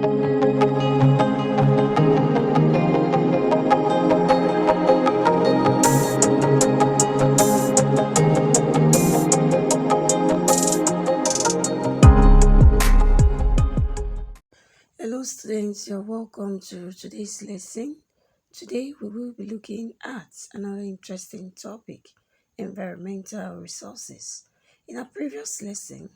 Hello students, you're welcome to today's lesson. Today we will be looking at another interesting topic, environmental resources. In our previous lesson,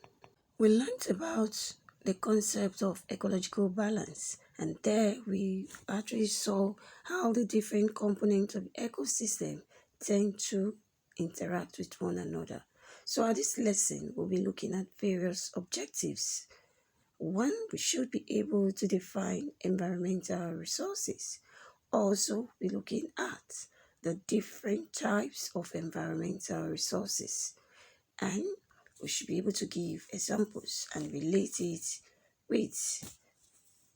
we learned about the concept of ecological balance, and there we actually saw how the different components of the ecosystem tend to interact with one another. So at this lesson, we'll be looking at various objectives. One, we should be able to define environmental resources. Also, be looking at the different types of environmental resources. And we should be able to give examples and relate it with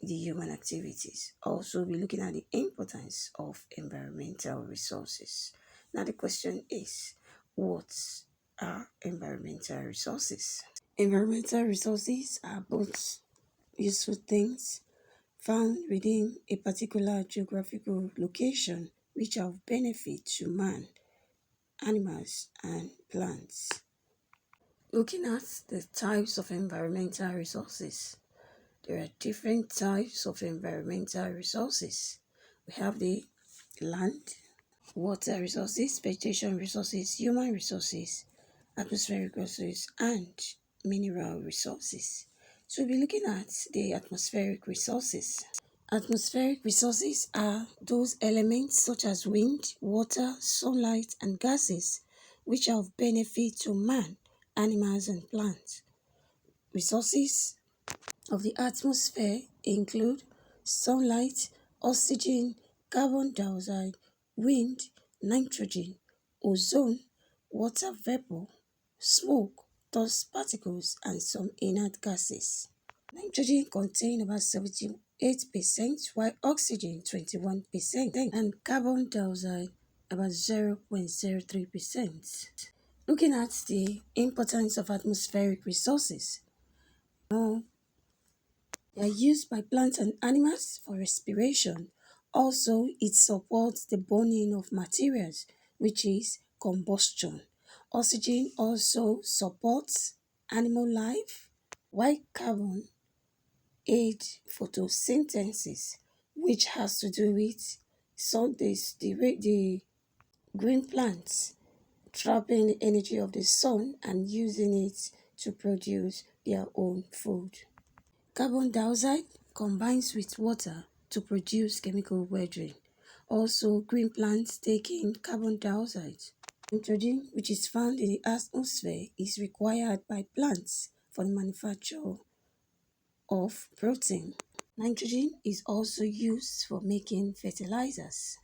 the human activities. Also, be looking at the importance of environmental resources. Now, the question is, what are environmental resources? Environmental resources are both useful things found within a particular geographical location which are of benefit to man, animals, and plants. Looking at the types of environmental resources, there are different types of environmental resources. We have the land, water resources, vegetation resources, human resources, atmospheric resources, and mineral resources. So we'll be looking at the atmospheric resources. Atmospheric resources are those elements such as wind, water, sunlight, and gases which are of benefit to man, animals, and plants. Resources of the atmosphere include sunlight, oxygen, carbon dioxide, wind, nitrogen, ozone, water vapor, smoke, dust particles, and some inert gases. Nitrogen contains about 78%, while oxygen 21%, and carbon dioxide about 0.03%. Looking at the importance of atmospheric resources, they are used by plants and animals for respiration. Also, it supports the burning of materials, which is combustion. Oxygen also supports animal life, while carbon aids photosynthesis, which has to do with the green plants trapping the energy of the sun and using it to produce their own food. Carbon dioxide combines with water to produce chemical weathering. Also, green plants take in carbon dioxide. Nitrogen, which is found in the atmosphere, is required by plants for the manufacture of protein. Nitrogen is also used for making fertilizers.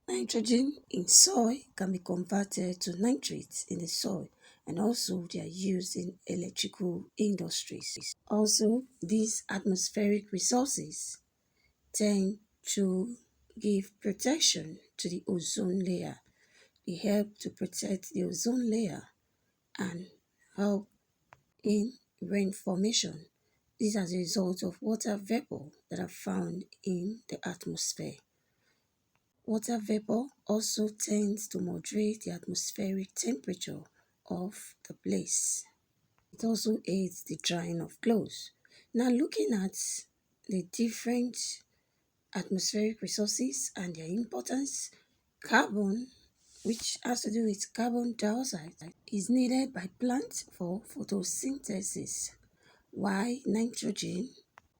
Nitrogen in soil can be converted to nitrates in the soil, and also they are used in electrical industries. Also, these atmospheric resources tend to give protection to the ozone layer. They help to protect the ozone layer and help in rain formation. This is as a result of water vapor that are found in the atmosphere. Water vapor also tends to moderate the atmospheric temperature of the place. It also aids the drying of clothes. Now looking at the different atmospheric resources and their importance, carbon, which has to do with carbon dioxide, is needed by plants for photosynthesis, while nitrogen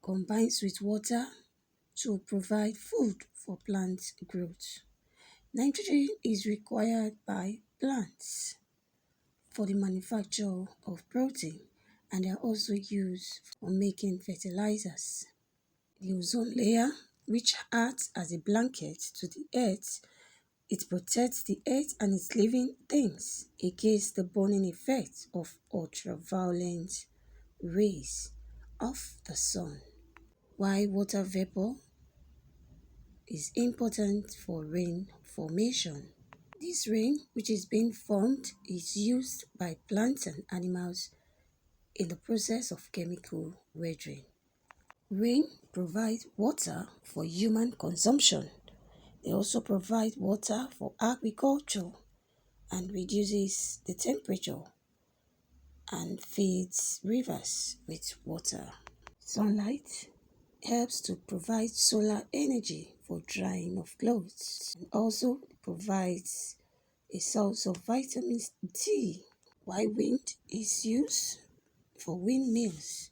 combines with water to provide food for plant growth. Nitrogen is required by plants for the manufacture of protein, and they are also used for making fertilizers. The ozone layer, which acts as a blanket to the earth, it protects the earth and its living things against the burning effects of ultraviolet rays of the sun. While water vapor is important for rain formation. This rain, which is being formed, is used by plants and animals in the process of chemical weathering. Rain provides water for human consumption. They also provide water for agriculture and reduces the temperature and feeds rivers with water. Sunlight helps to provide solar energy for drying of clothes and also provides a source of vitamin D, while wind is used for windmills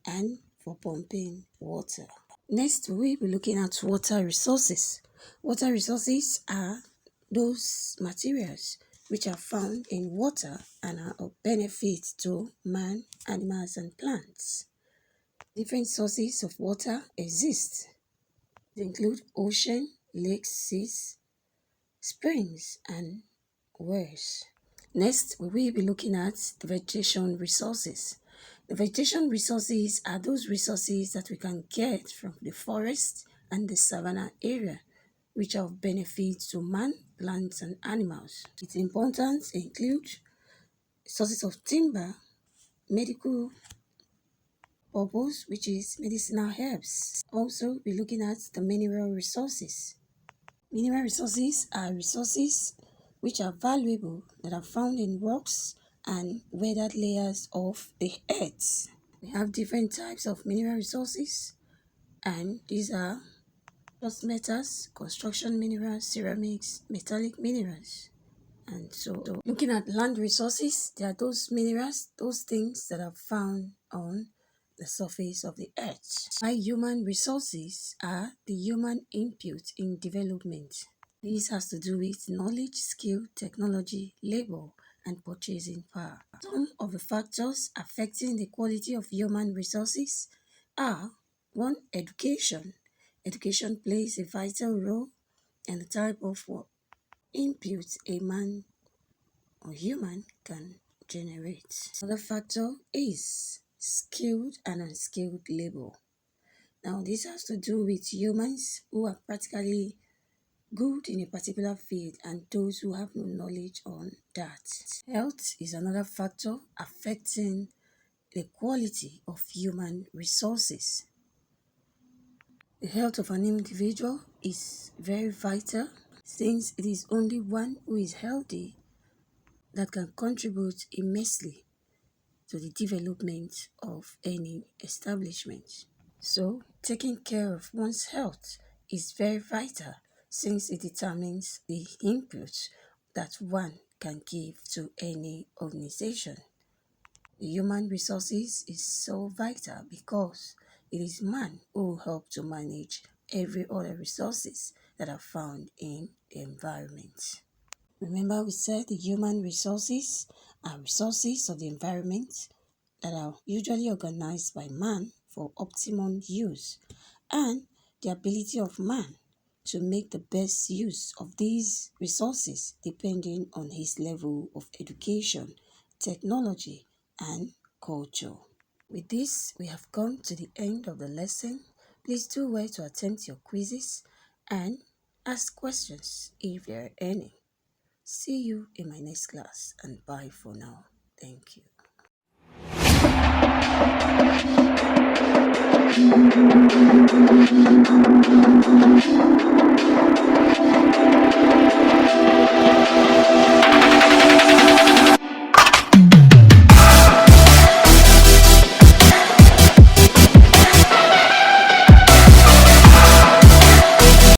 and for pumping water. Next, we'll be looking at water resources. Water resources are those materials which are found in water and are of benefit to man, animals, and plants. Different sources of water exist. They include ocean, lakes, seas, springs, and wells. Next, we will be looking at the vegetation resources. The vegetation resources are those resources that we can get from the forest and the savanna area, which are of benefit to man, plants, and animals. Its importance include sources of timber, medical purpose, which is medicinal herbs. Also, we're looking at the mineral resources. Mineral resources are resources which are valuable that are found in rocks and weathered layers of the earth. We have different types of mineral resources, and these are just metals, construction minerals, ceramics, metallic minerals. And so, looking at land resources, there are those minerals, those things that are found on the surface of the earth. While human resources are the human input in development. This has to do with knowledge, skill, technology, labor, and purchasing power. Some of the factors affecting the quality of human resources are: 1. Education. Education plays a vital role in the type of input a man or human can generate. Another factor is skilled and unskilled labor. Now, this has to do with humans who are practically good in a particular field and those who have no knowledge on that. Health is another factor affecting the quality of human resources. The health of an individual is very vital, since it is only one who is healthy that can contribute immensely to the development of any establishment. So, taking care of one's health is very vital, since it determines the input that one can give to any organization. The human resources is so vital because it is man who help to manage every other resources that are found in the environment. Remember, we said the human resources are resources of the environment that are usually organized by man for optimum use, and the ability of man to make the best use of these resources depending on his level of education, technology, and culture. With this, we have come to the end of the lesson. Please do well to attempt your quizzes and ask questions if there are any. See you in my next class, and bye for now. Thank you.